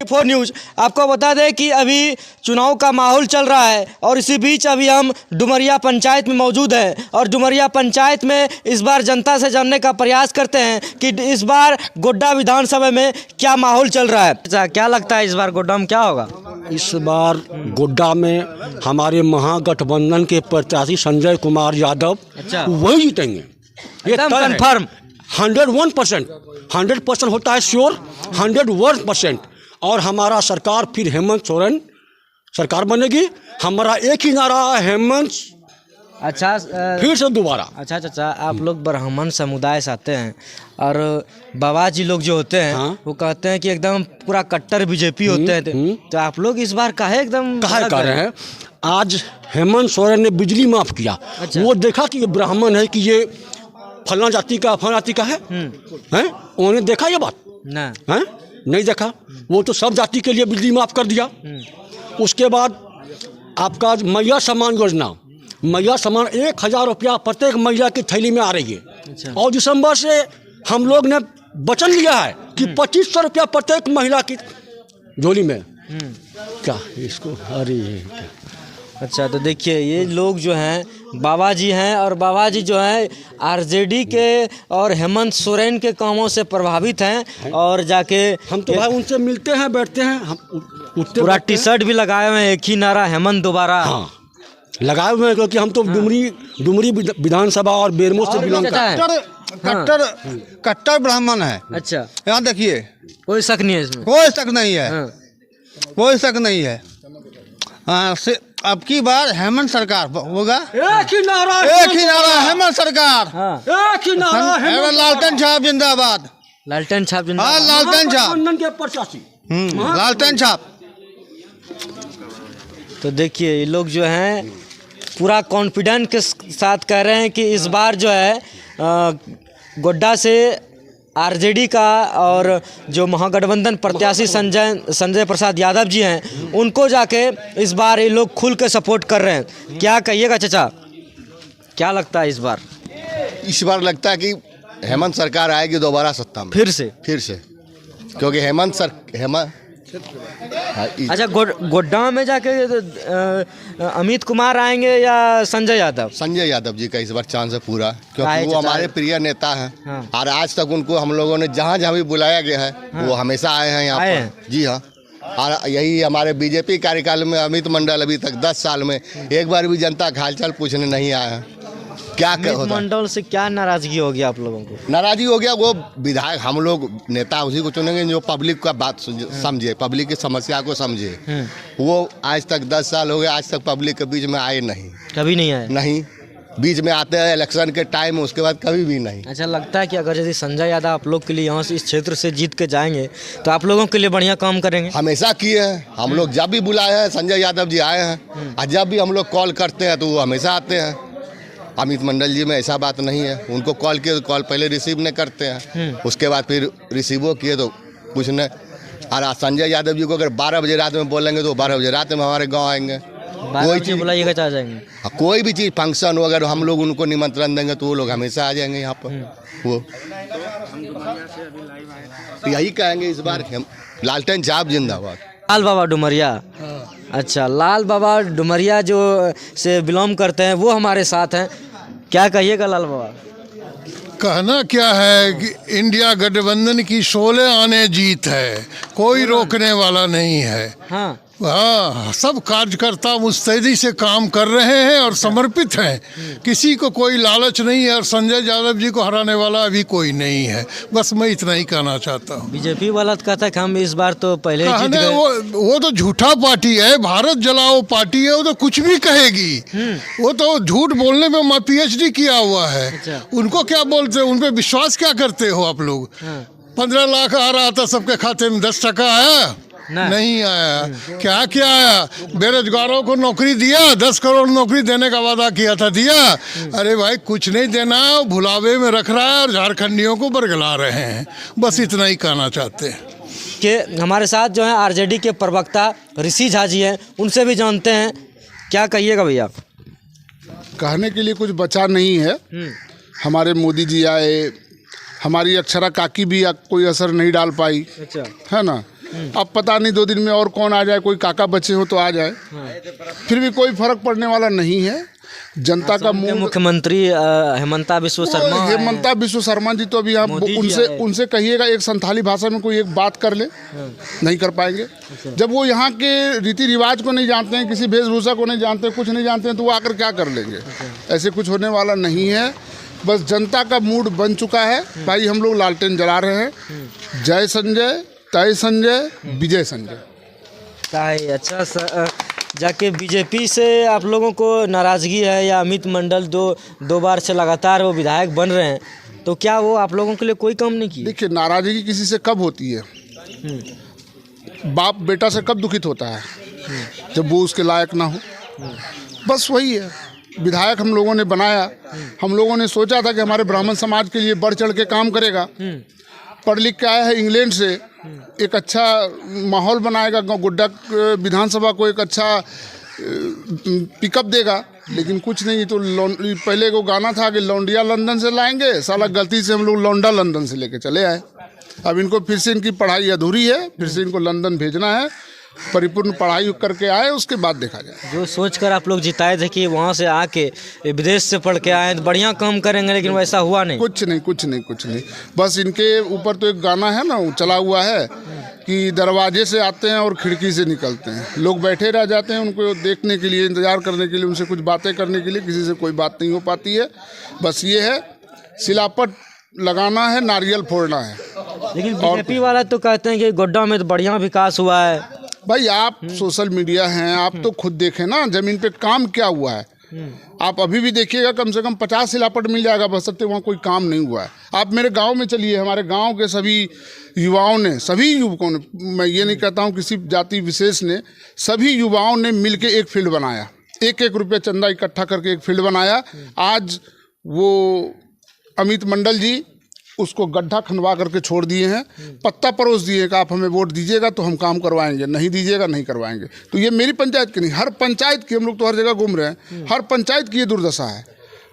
24 news. आपको बता दें कि अभी चुनाव का माहौल चल रहा है और इसी बीच अभी हम डुमरिया पंचायत में मौजूद हैं और डुमरिया पंचायत में इस बार जनता से जानने का प्रयास करते हैं कि इस बार गोड्डा विधानसभा में क्या माहौल चल रहा है। अच्छा, क्या लगता है इस बार गोड्डा में क्या होगा? इस बार गोड्डा में हमारे महागठबंधन के प्रत्याशी संजय कुमार यादव वही जीतेंगे, ये कन्फर्म 101% होता है, श्योर 101%। और हमारा सरकार फिर हेमंत सोरेन सरकार बनेगी। हमारा एक ही नारा है, हेमंत अच्छा फिर से दोबारा। अच्छा, आप लोग ब्राह्मण समुदाय से आते हैं और बाबा जी लोग जो होते हैं वो कहते हैं कि एकदम पूरा कट्टर बीजेपी होते हैं, तो आप लोग इस बार काहे एकदम काहे कर रहे हैं? आज हेमंत सोरेन ने बिजली माफ किया। अच्छा। वो देखा कि ये ब्राह्मण है, कि ये फलाना जाति का है, उन्होंने देखा ये बात ना है? नहीं देखा। वो तो सब जाति के लिए बिजली माफ कर दिया। उसके बाद आपका मैया सम्मान योजना, मैया सम्मान 1000 रुपया प्रत्येक महिला की थैली में आ रही है। अच्छा। और दिसंबर से हम लोग ने वचन लिया है कि 2500 रुपया प्रत्येक महिला की झोली में। क्या इसको अरे अच्छा, तो देखिए ये लोग जो हैं बाबा जी हैं और बाबा जी जो हैं आरजेडी के और हेमंत सोरेन के कामों से प्रभावित हैं और जाके हम तो भाई उनसे मिलते हैं, बैठते हैं, हम उठते पूरा टी शर्ट भी लगाए हुए हैं, एक ही नारा हेमंत दोबारा। हाँ लगाए हुए हैं, क्योंकि हम तो डुमरी विधानसभा और बेरमो से बिलोंग करते हैं। कट्टर ब्राह्मण है। अच्छा, यहाँ देखिए, कोई शक नहीं है इसमें, कोई शक नहीं है। हाँ। कोई शक नहीं है। अब की बार हेमंत सरकार होगा। एक ही नारा हेमंत सरकार। हाँ। एक ही नारा लालटेन छाप जिंदाबाद। लालटेन छाप हाँ, जिंदाबाद। लालटेन छाप। के प्रत्याशी लालटेन छाप। तो देखिए ये लोग जो हैं पूरा कॉन्फिडेंट के साथ कह रहे हैं कि इस बार जो है गोड्डा से आरजेडी का और जो महागठबंधन प्रत्याशी संजय प्रसाद यादव जी हैं उनको जाके इस बार ये लोग खुल के सपोर्ट कर रहे हैं। क्या कहिएगा चाचा, क्या लगता है इस बार? इस बार लगता है कि हेमंत सरकार आएगी दोबारा सत्ता में, फिर से क्योंकि हेमंत अच्छा, गोड्डा में जाके अमित कुमार आएंगे या संजय यादव जी का इस बार चांस है पूरा, काहे क्योंकि वो चाचा? हमारे प्रिय नेता हैं। हाँ। और आज तक उनको हम लोगों ने जहाँ जहाँ भी बुलाया गया है वो हमेशा आए हैं यहाँ पर। जी हाँ। और यही हमारे बीजेपी कार्यकाल में अमित मंडल अभी तक 10 साल में एक बार भी जनता का हालचाल पूछने नहीं आया है। क्या अमित मंडल से क्या नाराजगी होगी आप लोगों को? नाराजगी हो गया, वो विधायक हम लोग नेता उसी को चुनेंगे जो पब्लिक का बात समझे, पब्लिक की समस्या को समझे। वो आज तक 10 साल हो गए, आज तक पब्लिक के बीच में आए नहीं, कभी नहीं आए। नहीं बीच में आते हैं इलेक्शन के टाइम, उसके बाद कभी भी नहीं। अच्छा, लगता है कि अगर यदि संजय यादव आप लोग के लिए यहाँ से इस क्षेत्र से जीत के जाएंगे तो आप लोगों के लिए बढ़िया काम करेंगे? हमेशा किए हैं हम लोग, जब भी बुलाए हैं संजय यादव जी आए हैं, और जब भी हम लोग कॉल करते हैं तो वो हमेशा आते हैं। अमित मंडल जी में ऐसा बात नहीं है, उनको कॉल किए तो कॉल पहले रिसीव नहीं करते हैं, उसके बाद फिर रिसीवो किए तो कुछ नहीं। और संजय यादव जी को अगर 12 बजे रात में बोलेंगे तो 12 बजे रात में हमारे गाँव आएंगे। कोई चीज़ बुलाइएगा चाह जाएंगे, कोई भी चीज़ फंक्शन हो, अगर हम लोग उनको निमंत्रण देंगे तो वो लोग हमेशा आ जाएंगे यहाँ पर। वो यही कहेंगे इस बार, लालटेन छाप जिंदाबाद। लाल बाबा डुमरिया। अच्छा, लाल बाबा डुमरिया जो से बिलोंग करते हैं वो हमारे साथ हैं। क्या कहिएगा लाल बाबा? कहना क्या है कि इंडिया गठबंधन की 16 आने जीत है, कोई रोकने वाला नहीं है। हाँ, सब कार्यकर्ता मुस्तैदी से काम कर रहे हैं और समर्पित हैं, किसी को कोई लालच नहीं है और संजय यादव जी को हराने वाला अभी कोई नहीं है। बस मैं इतना ही कहना चाहता हूँ। बीजेपी वाला कहता है कि हम इस बार तो पहले ही जीत गए। वो तो झूठा पार्टी है, भारत जलाओ पार्टी है, वो तो कुछ भी कहेगी। वो तो झूठ बोलने में मैं PhD किया हुआ है। अच्छा। उनको क्या बोलते, उन पे विश्वास क्या करते हो आप लोग? 15 लाख आ रहा था सबके खाते में, 10% आया नहीं आया। क्या क्या आया? बेरोजगारों को नौकरी दिया, 10 करोड़ नौकरी देने का वादा किया था, दिया? अरे भाई कुछ नहीं देना, भुलावे में रख रहा है और झारखंडियों को बरगला रहे हैं। बस इतना ही कहना चाहते हैं। कि हमारे साथ जो है आरजेडी के प्रवक्ता ऋषि झा जी हैं, उनसे भी जानते हैं। क्या कहिएगा भैया? कहने के लिए कुछ बचा नहीं है। हमारे मोदी जी आए, हमारी अक्षरा काकी भी कोई असर नहीं डाल पाई। अच्छा, है ना। अब पता नहीं 2 दिन में और कौन आ जाए, कोई काका बचे हो तो आ जाए, फिर भी कोई फर्क पड़ने वाला नहीं है। जनता का मुख्यमंत्री हेमंता बिस्व शर्मा हेमंता बिस्व शर्मा जी तो अभी आप उनसे कहिएगा एक संथाली भाषा में कोई एक बात कर ले, नहीं कर पाएंगे। जब वो यहाँ के रीति रिवाज को नहीं जानते हैं, किसी वेशभूषा को नहीं जानते, कुछ नहीं जानते हैं, तो वो आकर क्या कर लेंगे। ऐसे कुछ होने वाला नहीं है। बस जनता का मूड बन चुका है भाई, हम लोग लालटेन जला रहे हैं। जय संजय, तय संजय, विजय संजय। अच्छा जाके बीजेपी से आप लोगों को नाराज़गी है या अमित मंडल दो बार से लगातार वो विधायक बन रहे हैं, तो क्या वो आप लोगों के लिए कोई काम नहीं किया? देखिए, नाराज़गी किसी से कब होती है? बाप बेटा से कब दुखित होता है? जब वो उसके लायक ना हो। बस वही है। विधायक हम लोगों ने बनाया, हम लोगों ने सोचा था कि हमारे ब्राह्मण समाज के लिए बढ़ चढ़ के काम करेगा। पढ़ लिख के आया है इंग्लैंड से, एक अच्छा माहौल बनाएगा, गोड्डा विधानसभा को एक अच्छा पिकअप देगा। लेकिन कुछ नहीं, तो पहले को गाना था कि लौंडिया लंदन से लाएंगे, साला गलती से हम लोग लौंडा लंदन से लेके चले आए। अब इनको फिर से इनकी पढ़ाई अधूरी है, फिर से इनको लंदन भेजना है, परिपूर्ण पढ़ाई करके आए, उसके बाद देखा जाए। जो सोचकर आप लोग जिताए थे कि वहाँ से आके विदेश से पढ़ के आए तो बढ़िया काम करेंगे, लेकिन वैसा हुआ नहीं। कुछ नहीं। बस इनके ऊपर तो एक गाना है ना, चला हुआ है कि दरवाजे से आते हैं और खिड़की से निकलते हैं। लोग बैठे रह जाते हैं उनको देखने के लिए, इंतज़ार करने के लिए, उनसे कुछ बातें करने के लिए। किसी से कोई बात नहीं हो पाती है। बस ये है, सिलापट लगाना है, नारियल फोड़ना है। लेकिन बीजेपी वाला तो कहते हैं कि गोड्डा में तो बढ़िया विकास हुआ है। भाई आप सोशल मीडिया हैं, आप तो खुद देखें ना ज़मीन पे काम क्या हुआ है। आप अभी भी देखिएगा, कम से कम 50 सिलापट मिल जाएगा, बशर्ते वहाँ कोई काम नहीं हुआ है। आप मेरे गांव में चलिए, हमारे गांव के सभी युवाओं ने, सभी युवकों ने, मैं ये नहीं कहता हूँ किसी जाति विशेष ने, सभी युवाओं ने मिलके एक फील्ड बनाया, 1-1 रुपये चंदा इकट्ठा करके एक फील्ड बनाया। आज वो अमित मंडल जी उसको गड्ढा खनवा करके छोड़ दिए हैं, पत्ता परोस दिए कि आप हमें वोट दीजिएगा तो हम काम करवाएंगे, नहीं दीजिएगा नहीं करवाएंगे। तो ये मेरी पंचायत की नहीं, हर पंचायत की, हम लोग तो हर जगह घूम रहे हैं, हर पंचायत की ये दुर्दशा है।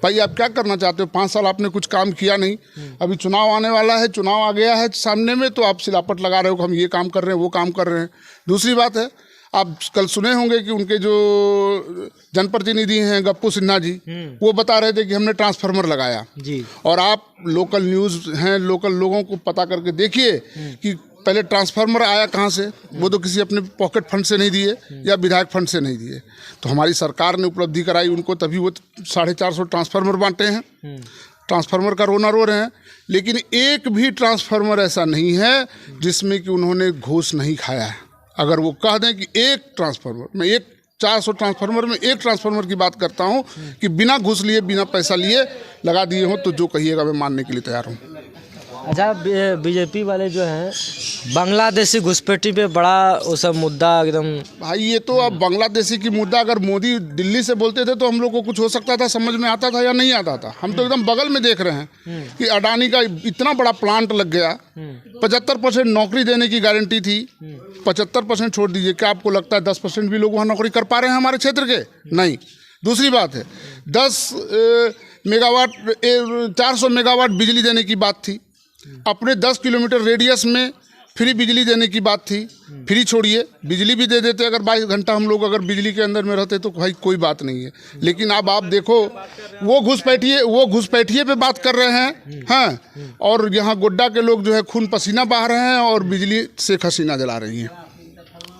भाई आप क्या करना चाहते हो? 5 साल आपने कुछ काम किया नहीं, अभी चुनाव आने वाला है, चुनाव आ गया है सामने में, तो आप सिलापट लगा रहे हो कि हम ये काम कर रहे हैं, वो काम कर रहे हैं। दूसरी बात है, आप कल सुने होंगे कि उनके जो जनप्रतिनिधि हैं गप्पू सिन्हा जी, वो बता रहे थे कि हमने ट्रांसफार्मर लगाया जी। और आप लोकल न्यूज़ हैं, लोकल लोगों को पता करके देखिए कि पहले ट्रांसफार्मर आया कहाँ से। वो तो किसी अपने पॉकेट फंड से नहीं दिए या विधायक फंड से नहीं दिए, तो हमारी सरकार ने उपलब्धि कराई उनको, तभी वो 450 ट्रांसफार्मर बांटे हैं। ट्रांसफार्मर का रोना रो रहे हैं, लेकिन एक भी ट्रांसफार्मर ऐसा नहीं है जिसमें कि उन्होंने घूस नहीं खाया है। अगर वो कह दें कि एक ट्रांसफार्मर में 400 ट्रांसफार्मर में एक ट्रांसफार्मर की बात करता हूँ कि बिना घूस लिए, बिना पैसा लिए लगा दिए हों, तो जो कहिएगा मैं मानने के लिए तैयार हूँ। अच्छा, बीजेपी वाले जो हैं बांग्लादेशी घुसपैठी पे बड़ा वो सब मुद्दा एकदम। भाई ये तो अब बांग्लादेशी की मुद्दा अगर मोदी दिल्ली से बोलते थे तो हम लोग को कुछ हो सकता था, समझ में आता था या नहीं आता था। हम तो एकदम बगल में देख रहे हैं कि अडानी का इतना बड़ा प्लांट लग गया, 75% नौकरी देने की गारंटी थी, 75% छोड़ दीजिए। क्या आपको लगता है 10% भी लोग वहाँ नौकरी कर पा रहे हैं हमारे क्षेत्र के? नहीं। दूसरी बात है, 10 मेगावाट 400 मेगावाट बिजली देने की बात थी, अपने 10 किलोमीटर रेडियस में फ्री बिजली देने की बात थी। फ्री छोड़िए, बिजली भी दे देते अगर 22 घंटा हम लोग अगर बिजली के अंदर में रहते तो भाई कोई बात नहीं है। लेकिन अब आप देखो, वो घुसपैठिए पे बात कर रहे हैं, हाँ, और यहाँ गोड्डा के लोग जो है खून पसीना बहा रहे हैं और बिजली से हसीना जला रही हैं।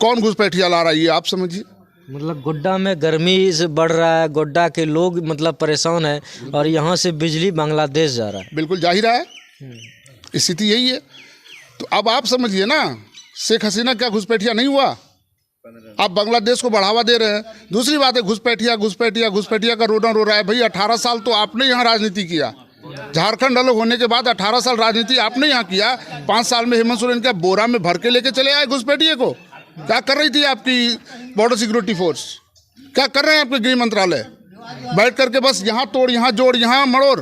कौन घुसपैठिया ला रही है आप समझिए। मतलब गोड्डा में गर्मी से बढ़ रहा है, गोड्डा के लोग मतलब परेशान है, और यहाँ से बिजली बांग्लादेश जा रहा है। बिल्कुल जा ही रहा है, स्थिति यही है। तो अब आप समझिए ना, शेख हसीना क्या घुसपैठिया नहीं हुआ? आप बांग्लादेश को बढ़ावा दे रहे हैं। दूसरी बात है, घुसपैठिया का रोना रो रहा है। भाई 18 साल तो आपने यहाँ राजनीति किया, झारखंड अलग होने के बाद 18 साल राजनीति आपने यहाँ किया। 5 साल में हेमंत सोरेन क्या बोरा में भर के लेके चले आए घुसपैठिए को? क्या कर रही थी आपकी बॉर्डर सिक्योरिटी फोर्स? क्या कर रहे हैं आपके गृह मंत्रालय? बैठ करके बस यहाँ तोड़, यहाँ जोड़, यहाँ मड़ोड़,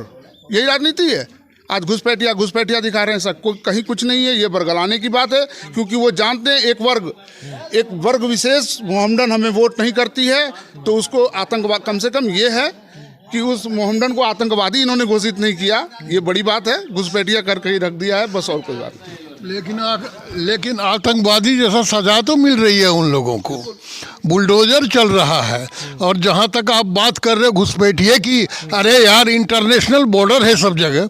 यही राजनीति है। आज घुसपैठिया दिखा रहे हैं। सब कहीं कुछ नहीं है, ये बरगलाने की बात है, क्योंकि वो जानते हैं एक वर्ग विशेष मोहम्मदन हमें वोट नहीं करती है, तो उसको आतंकवाद, कम से कम ये है कि उस मोहम्मदन को आतंकवादी इन्होंने घोषित नहीं किया। ये बड़ी बात है, घुसपैठिया करके ही रख दिया है, बस और कोई बात नहीं। लेकिन आतंकवादी जैसा सजा तो मिल रही है उन लोगों को। बुलडोजर चल रहा है। और जहाँ तक आप बात कर रहे हो घुसपैठिए की, अरे यार इंटरनेशनल बॉर्डर है सब जगह।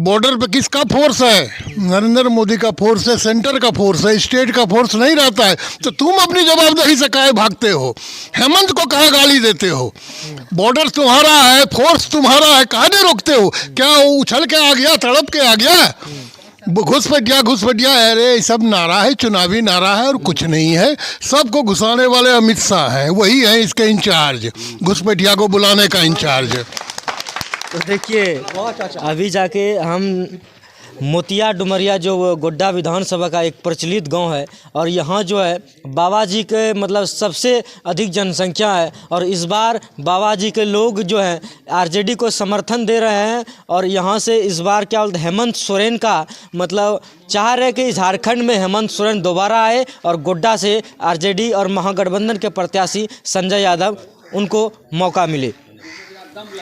बॉर्डर पे किसका फोर्स है? नरेंद्र मोदी का फोर्स है, सेंटर का फोर्स है, स्टेट का फोर्स नहीं रहता है। तो तुम अपनी जवाबदेही से काहे भागते हो? हेमंत को कहाँ गाली देते हो? बॉर्डर तुम्हारा है, फोर्स तुम्हारा है, काहे नहीं रोकते हो? क्या वो उछल के आ गया, तड़प के आ गया? घुसपैठिया अरे सब नारा है, चुनावी नारा है और कुछ नहीं है। सबको घुसाने वाले अमित शाह हैं, वही है इसके इंचार्ज, घुसपैठिया को बुलाने का इंचार्ज। तो देखिए अभी जाके हम मोतिया डुमरिया जो गोड्डा विधानसभा का एक प्रचलित गांव है और यहाँ जो है बाबा जी के मतलब सबसे अधिक जनसंख्या है। और इस बार बाबा जी के लोग जो हैं आरजेडी को समर्थन दे रहे हैं। और यहाँ से इस बार क्या बोलते हेमंत सोरेन का मतलब चाह रहे कि झारखंड में हेमंत सोरेन दोबारा आए और गोड्डा से आरजेडी और महागठबंधन के प्रत्याशी संजय यादव उनको मौका मिले।